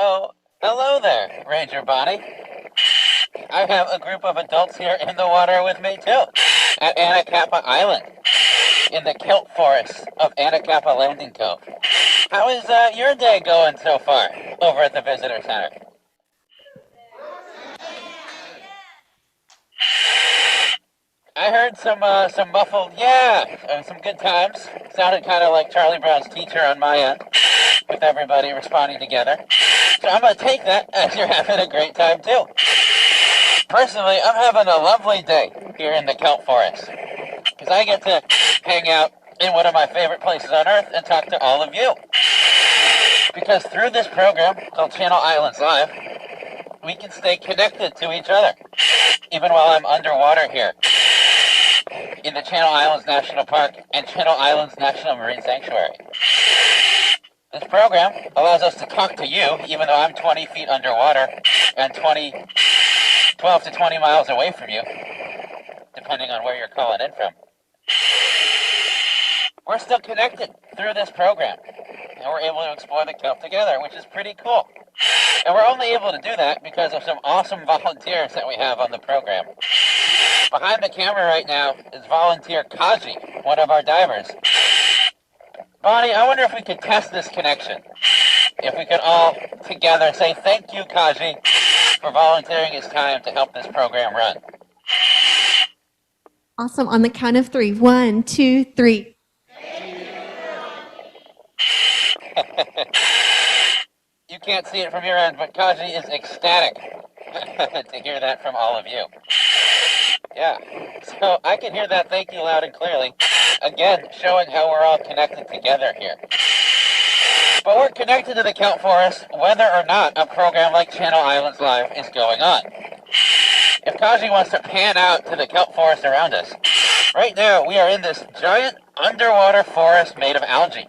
Oh, hello there, Ranger Bonnie. I have a group of adults here in the water with me too, at Anacapa Island, in the kelp forests of Anacapa Landing Cove. How is your day going so far over at the visitor center? I heard some muffled, some good times. Sounded kind of like Charlie Brown's teacher on my end, with everybody responding together. So I'm gonna take that as you're having a great time too. Personally, I'm having a lovely day here in the kelp forest, because I get to hang out in one of my favorite places on earth and talk to all of you. Because through this program called Channel Islands Live, we can stay connected to each other, even while I'm underwater here in the Channel Islands National Park and Channel Islands National Marine Sanctuary. This program allows us to talk to you, even though I'm 20 feet underwater and 12 to 20 miles away from you, depending on where you're calling in from. We're still connected through this program, and we're able to explore the kelp together, which is pretty cool. And we're only able to do that because of some awesome volunteers that we have on the program. Behind the camera right now is volunteer Kaji, one of our divers. Bonnie, I wonder if we could test this connection. If we could all together say thank you, Kaji, for volunteering his time to help this program run. Awesome. On the count of three. 1, 2, 3. You can't see it from your end, but Kaji is ecstatic to hear that from all of you. Yeah, so I can hear that thank you loud and clearly. Again, showing how we're all connected together here. But we're connected to the kelp forest whether or not a program like Channel Islands Live is going on. If Kaji wants to pan out to the kelp forest around us, right now we are in this giant underwater forest made of algae,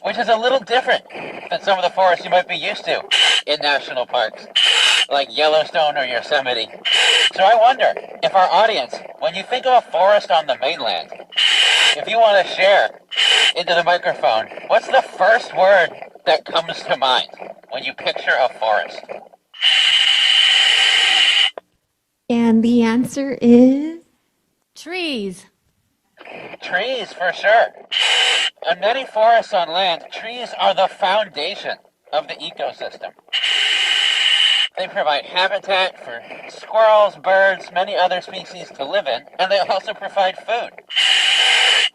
which is a little different than some of the forests you might be used to in national parks, like Yellowstone or Yosemite. So I wonder if our audience, when you think of a forest on the mainland, if you want to share into the microphone, what's the first word that comes to mind when you picture a forest? And the answer is? Trees. Trees, for sure. On many forests on land, trees are the foundation of the ecosystem. They provide habitat for squirrels, birds, many other species to live in, and they also provide food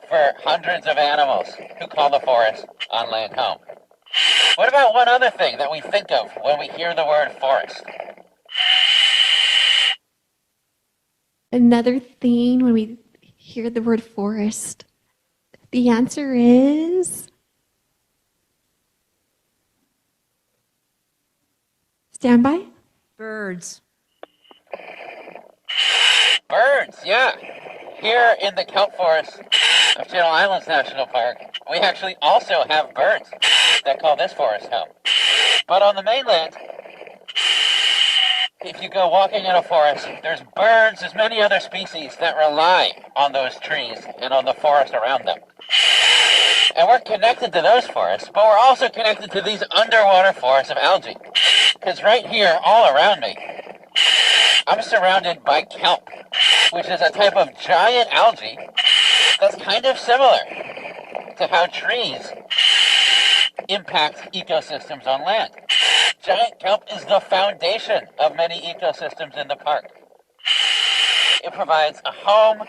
for hundreds of animals who call the forest on land home. What about one other thing that we think of when we hear the word forest? Another thing when we hear the word forest. The answer is? Stand by. Birds. Birds, yeah. Here in the kelp forest of Channel Islands National Park, we actually also have birds that call this forest home. But on the mainland, if you go walking in a forest, there's birds, there's many other species that rely on those trees and on the forest around them. And we're connected to those forests, but we're also connected to these underwater forests of algae. Because right here, all around me, I'm surrounded by kelp, which is a type of giant algae that's kind of similar to how trees impact ecosystems on land. Giant kelp is the foundation of many ecosystems in the park. It provides a home,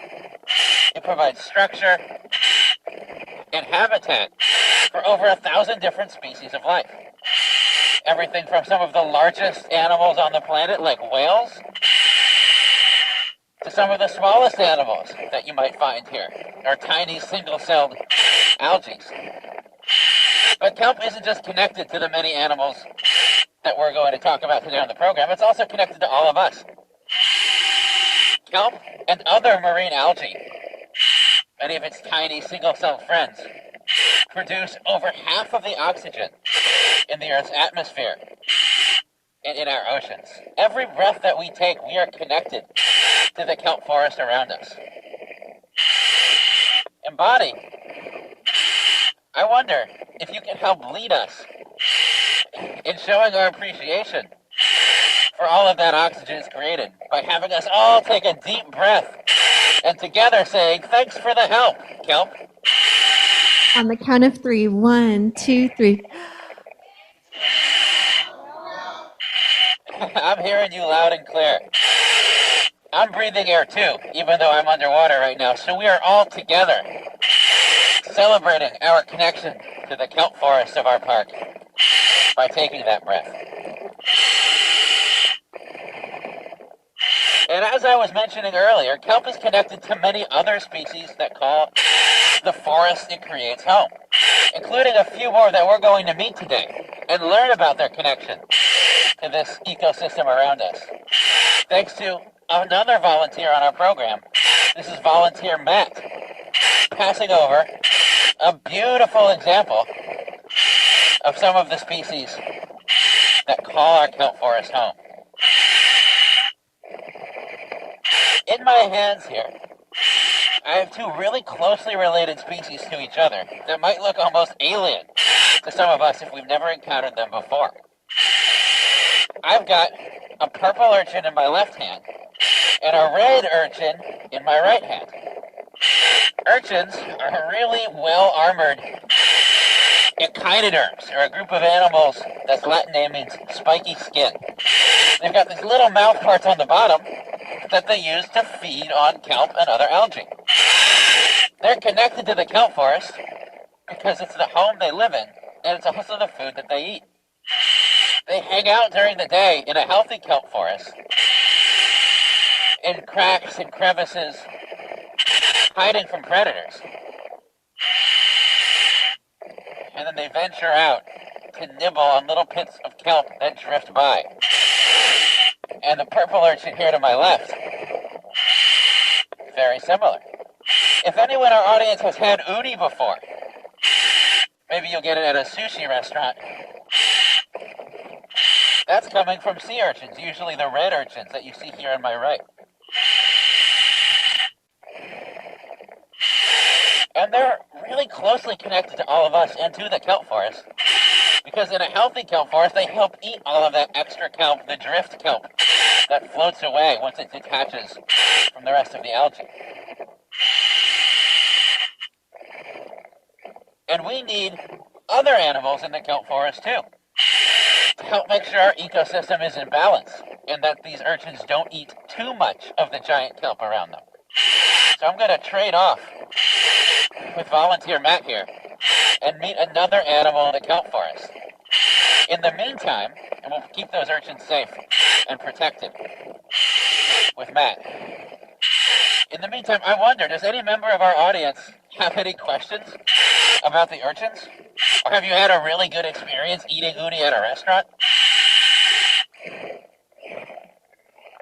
it provides structure and habitat for over 1,000 different species of life. Everything from some of the largest animals on the planet, like whales, to some of the smallest animals that you might find here, or tiny single-celled algae. But kelp isn't just connected to the many animals that we're going to talk about today on the program, it's also connected to all of us. Kelp and other marine algae, many of its tiny single-celled friends, produce over half of the oxygen in the Earth's atmosphere and in our oceans. Every breath that we take, we are connected to the kelp forest around us. And Bonnie, I wonder if you can help lead us in showing our appreciation for all of that oxygen is created by having us all take a deep breath and together saying, thanks for the help, kelp. On the count of 3, 1, 2, 3. I'm hearing you loud and clear. I'm breathing air too, even though I'm underwater right now. So we are all together celebrating our connection to the kelp forest of our park by taking that breath. And as I was mentioning earlier, kelp is connected to many other species that call the forest it creates home, including a few more that we're going to meet today and learn about their connection to this ecosystem around us. Thanks to another volunteer on our program. This is volunteer Matt, passing over a beautiful example of some of the species that call our kelp forest home. In my hands here, I have two really closely related species to each other that might look almost alien to some of us if we've never encountered them before. I've got a purple urchin in my left hand and a red urchin in my right hand. Urchins are really well-armored echinoderms, or a group of animals that's Latin name means spiky skin. They've got these little mouth parts on the bottom that they use to feed on kelp and other algae. They're connected to the kelp forest because it's the home they live in, and it's also the food that they eat. They hang out during the day in a healthy kelp forest, in cracks and crevices, hiding from predators. And then they venture out to nibble on little bits of kelp that drift by. And the purple urchin here to my left, very similar. If anyone in our audience has had uni before, maybe you'll get it at a sushi restaurant. That's coming from sea urchins, usually the red urchins that you see here on my right. And they're really closely connected to all of us and to the kelp forest, because in a healthy kelp forest, they help eat all of that extra kelp, the drift kelp, that floats away once it detaches from the rest of the algae. And we need other animals in the kelp forest too, to help make sure our ecosystem is in balance and that these urchins don't eat too much of the giant kelp around them. So I'm going to trade off with volunteer Matt here and meet another animal in the kelp forest. In the meantime, and we'll keep those urchins safe and protected with Matt. In the meantime, I wonder, does any member of our audience have any questions about the urchins? Or have you had a really good experience eating uni at a restaurant?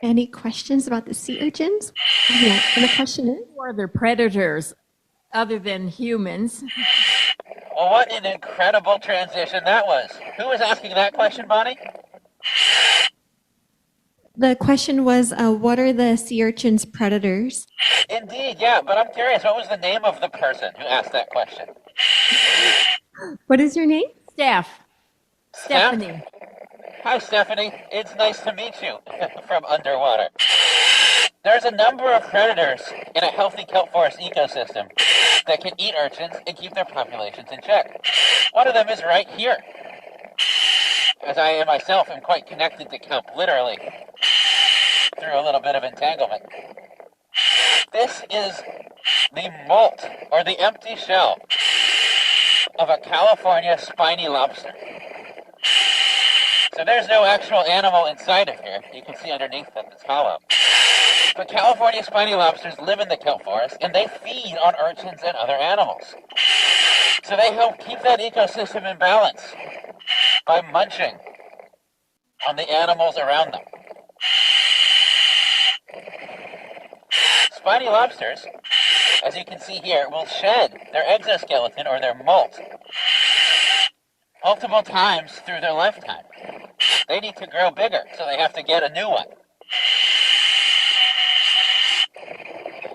Any questions about the sea urchins? Yeah, and the question is? Who are their predators other than humans? Well, what an incredible transition that was. Who was asking that question, Bonnie? The question was, what are the sea urchins' predators? Indeed, yeah, but I'm curious, what was the name of the person who asked that question? What is your name? Steph. Steph? Stephanie. Hi, Stephanie. It's nice to meet you from underwater. There's a number of predators in a healthy kelp forest ecosystem that can eat urchins and keep their populations in check. One of them is right here, as I myself am quite connected to kelp, literally, through a little bit of entanglement. This is the molt, or the empty shell, of a California spiny lobster. So there's no actual animal inside of here. You can see underneath that it's hollow. But California spiny lobsters live in the kelp forest, and they feed on urchins and other animals. So they help keep that ecosystem in balance by munching on the animals around them. Spiny lobsters, as you can see here, will shed their exoskeleton or their molt multiple times through their lifetime. They need to grow bigger, so they have to get a new one.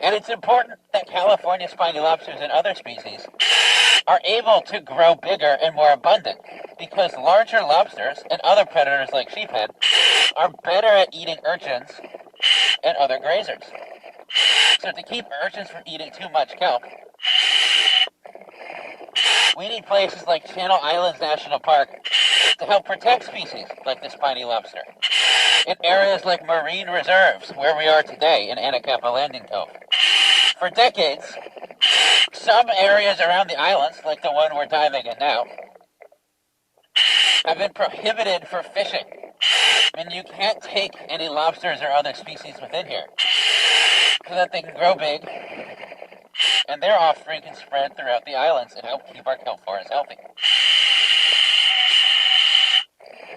And it's important that California spiny lobsters and other species are able to grow bigger and more abundant, because larger lobsters and other predators like sheephead are better at eating urchins and other grazers. So to keep urchins from eating too much kelp, we need places like Channel Islands National Park to help protect species like the spiny lobster, in areas like marine reserves, where we are today in Anacapa Landing Cove. For decades, some areas around the islands, like the one we're diving in now, have been prohibited for fishing. And you can't take any lobsters or other species within here, so that they can grow big and their offspring can spread throughout the islands and help keep our kelp forests healthy.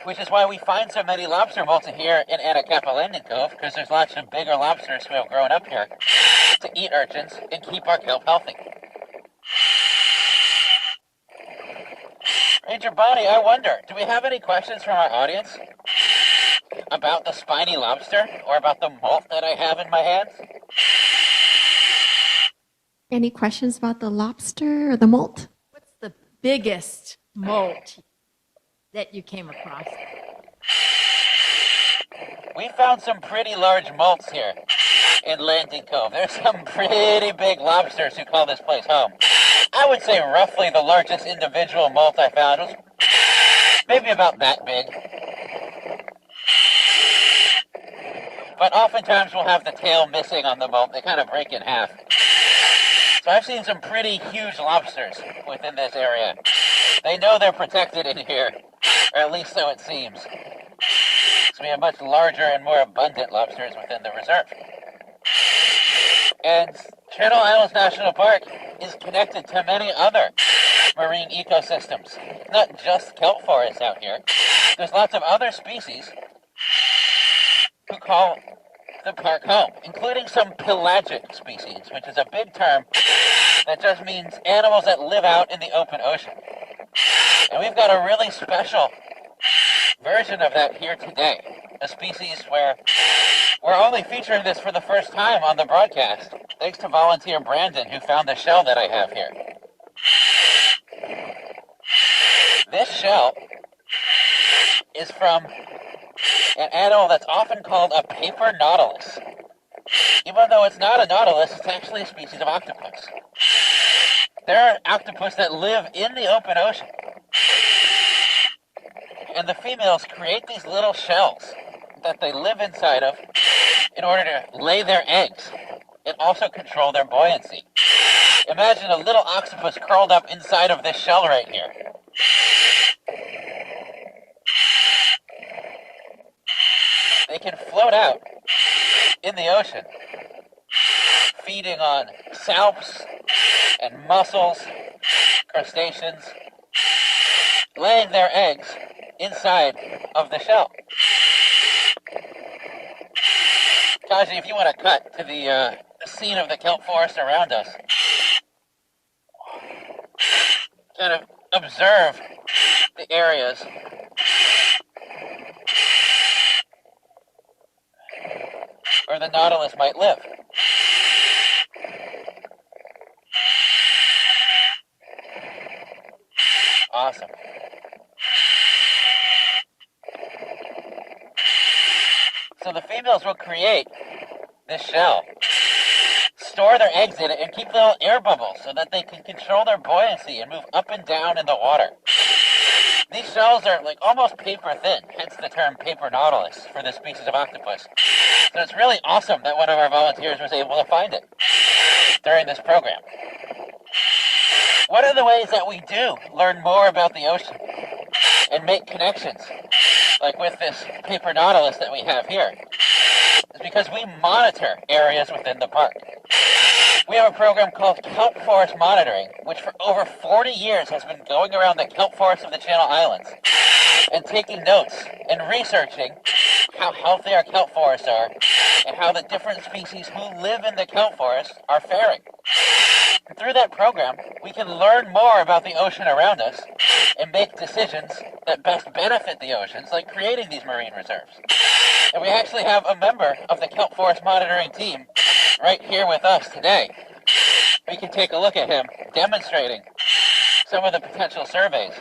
Which is why we find so many lobster molts here in Anacapa Landing Cove, because there's lots of bigger lobsters who have grown up here to eat urchins and keep our kelp healthy. Ranger Bonnie, I wonder, do we have any questions from our audience about the spiny lobster or about the molt that I have in my hands? Any questions about the lobster or the molt? What's the biggest molt that you came across? We found some pretty large molts here in Landing Cove. There's some pretty big lobsters who call this place home. I would say roughly the largest individual molt I found was maybe about that big. But oftentimes we'll have the tail missing on the molt. They kind of break in half. So I've seen some pretty huge lobsters within this area. They know they're protected in here, or at least so it seems. So we have much larger and more abundant lobsters within the reserve. And Channel Islands National Park is connected to many other marine ecosystems. It's not just kelp forests out here. There's lots of other species who call the park home, including some pelagic species, which is a big term that just means animals that live out in the open ocean. And we've got a really special version of that here today, a species where we're only featuring this for the first time on the broadcast, thanks to volunteer Brandon, who found the shell that I have here. This shell is from an animal that's often called a paper nautilus. Even though it's not a nautilus, it's actually a species of octopus. There are octopus that live in the open ocean, and the females create these little shells that they live inside of in order to lay their eggs and also control their buoyancy. Imagine a little octopus curled up inside of this shell right here. They can float out in the ocean, feeding on salps and mussels, crustaceans, laying their eggs inside of the shell. Kaji, if you want to cut to the scene of the kelp forest around us, kind of observe the areas where the nautilus might live. Awesome. So the females will create this shell, store their eggs in it, and keep little air bubbles so that they can control their buoyancy and move up and down in the water. These shells are like almost paper thin, hence the term paper nautilus for this species of octopus. So it's really awesome that one of our volunteers was able to find it during this program. One of the ways that we do learn more about the ocean and make connections, like with this paper nautilus that we have here, is because we monitor areas within the park. We have a program called Kelp Forest Monitoring, which for over 40 years has been going around the kelp forests of the Channel Islands and taking notes and researching how healthy our kelp forests are and how the different species who live in the kelp forest are faring. And through that program, we can learn more about the ocean around us and make decisions that best benefit the oceans, like creating these marine reserves. And we actually have a member of the kelp forest monitoring team right here with us today. We can take a look at him demonstrating some of the potential surveys.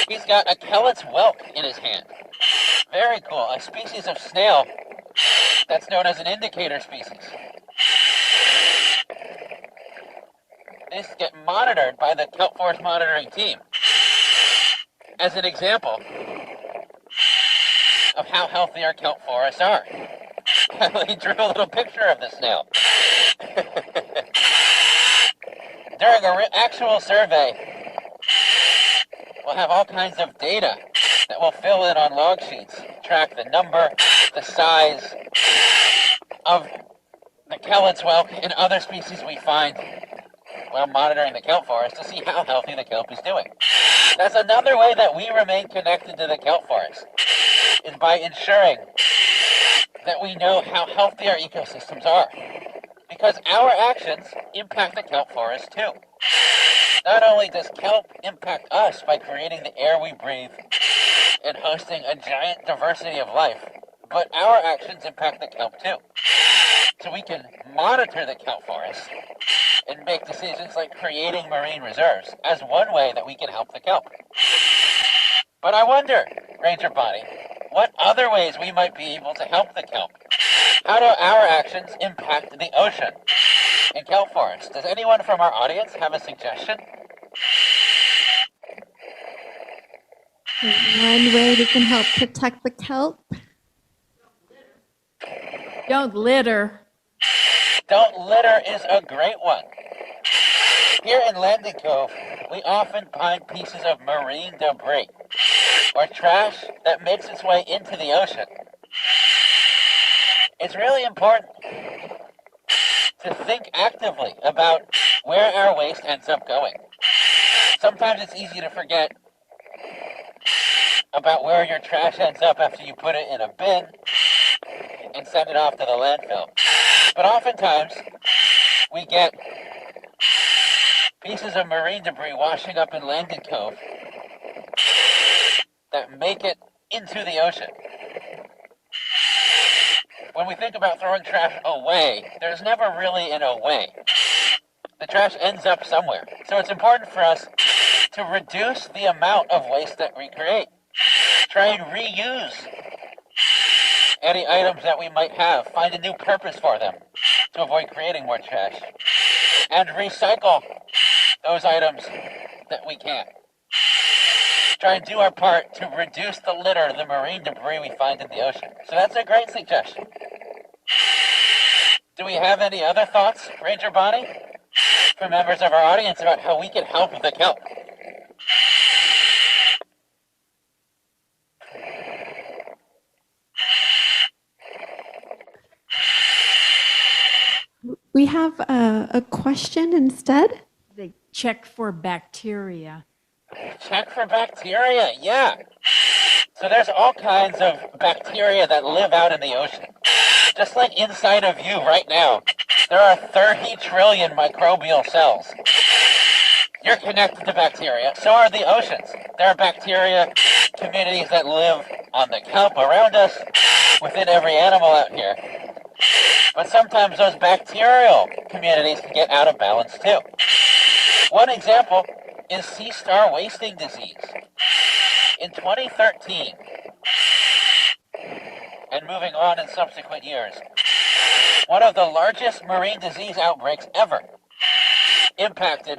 He's got a Kellet's whelk in his hand. Very cool, a species of snail that's known as an indicator species. These get monitored by the kelp forest monitoring team as an example of how healthy our kelp forests are. He drew a little picture of the snail. During an actual survey, we'll have all kinds of data that we'll fill in on log sheets, track the number, the size of the Kellet's whelk and other species we find while monitoring the kelp forest to see how healthy the kelp is doing. That's another way that we remain connected to the kelp forest, is by ensuring that we know how healthy our ecosystems are. Because our actions impact the kelp forest too. Not only does kelp impact us by creating the air we breathe and hosting a giant diversity of life, but our actions impact the kelp too. So we can monitor the kelp forest and make decisions like creating marine reserves as one way that we can help the kelp. But I wonder, Ranger Bonnie, what other ways we might be able to help the kelp? How do our actions impact the ocean and kelp forests? Does anyone from our audience have a suggestion? One way we can help protect the kelp. Don't litter. Don't litter is a great one. Here in Landing Cove, we often find pieces of marine debris or trash that makes its way into the ocean. It's really important to think actively about where our waste ends up going. Sometimes it's easy to forget about where your trash ends up after you put it in a bin and send it off to the landfill. But oftentimes, we get pieces of marine debris washing up in Landing Cove that make it into the ocean. When we think about throwing trash away, there's never really an away. The trash ends up somewhere. So it's important for us to reduce the amount of waste that we create. Try and reuse any items that we might have. Find a new purpose for them to avoid creating more trash. And recycle those items that we can. Try and do our part to reduce the litter, the marine debris we find in the ocean. So that's a great suggestion. Do we have any other thoughts, Ranger Bonnie, for members of our audience about how we can help the kelp? We have a question instead. They check for bacteria. Check for bacteria, yeah. So there's all kinds of bacteria that live out in the ocean. Just like inside of you right now, there are 30 trillion microbial cells. You're connected to bacteria, so are the oceans. There are bacteria communities that live on the kelp around us, within every animal out here. But sometimes those bacterial communities can get out of balance too. One example is sea star wasting disease. In 2013, and moving on in subsequent years, one of the largest marine disease outbreaks ever impacted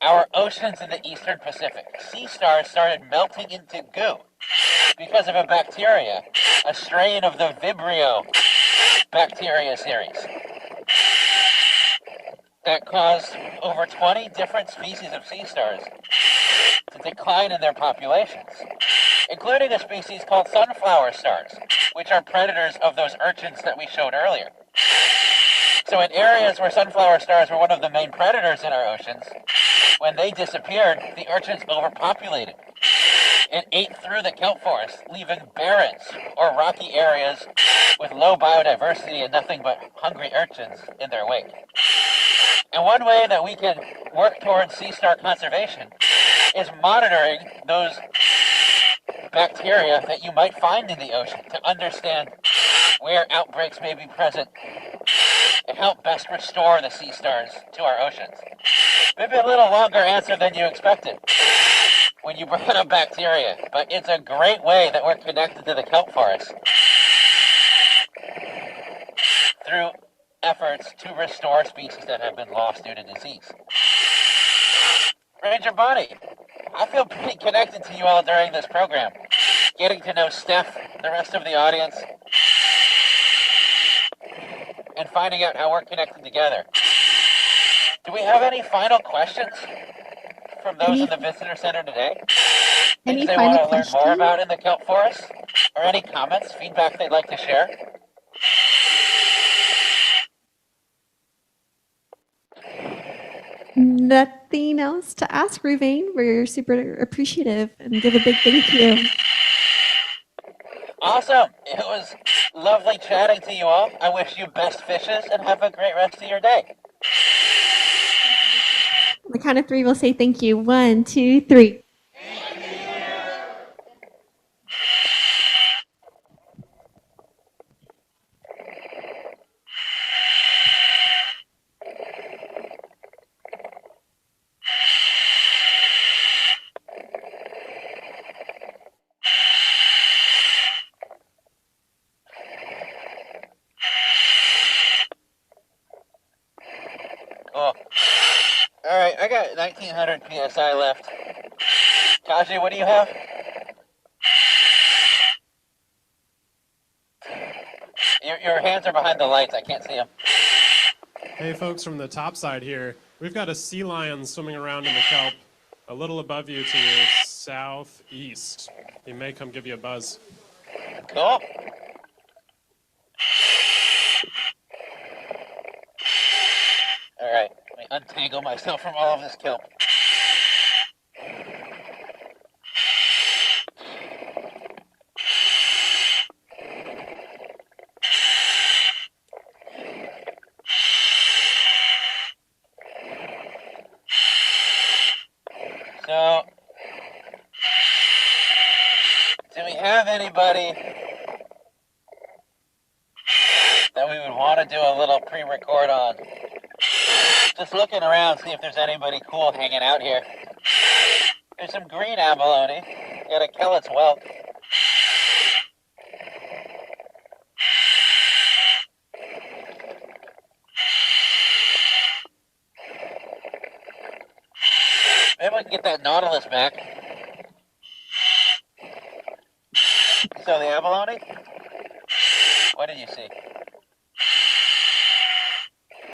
our oceans in the eastern Pacific. Sea stars started melting into goo because of a bacteria, a strain of the Vibrio bacteria series, that caused over 20 different species of sea stars to decline in their populations, including a species called sunflower stars, which are predators of those urchins that we showed earlier. So in areas where sunflower stars were one of the main predators in our oceans, when they disappeared, the urchins overpopulated. It ate through the kelp forest, leaving barrens or rocky areas with low biodiversity and nothing but hungry urchins in their wake. And one way that we can work towards sea star conservation is monitoring those bacteria that you might find in the ocean to understand where outbreaks may be present and help best restore the sea stars to our oceans. Maybe a little longer answer than you expected when you brought up bacteria, but it's a great way that we're connected to the kelp forest through efforts to restore species that have been lost due to disease. Ranger Bonnie, I feel pretty connected to you all during this program. Getting to know Steph, the rest of the audience, and finding out how we're connected together. Do we have any final questions from those in the visitor center today? Any Things they final want to learn more questions? about in the kelp forest? Or any comments, feedback they'd like to share? Nothing else to ask, Ruvain. We're super appreciative and give a big thank you. Awesome. It was lovely chatting to you all. I wish you best fishes and have a great rest of your day. On the count of three, we'll say thank you. 1, 2, 3. Cool. All right, I got 1900 PSI left. Kaji, what do you have? Your hands are behind the lights. I can't see them. Hey folks, from the top side here, we've got a sea lion swimming around in the kelp a little above you to your southeast. He may come give you a buzz. Cool. All right, let me untangle myself from all of this kelp. So, do we have anybody that we would want to do a little pre-record on? Just looking around, see if there's anybody cool hanging out here. There's some green abalone. Got a Kellett's whelk. Maybe we can get that Nautilus back. So the abalone? What did you see?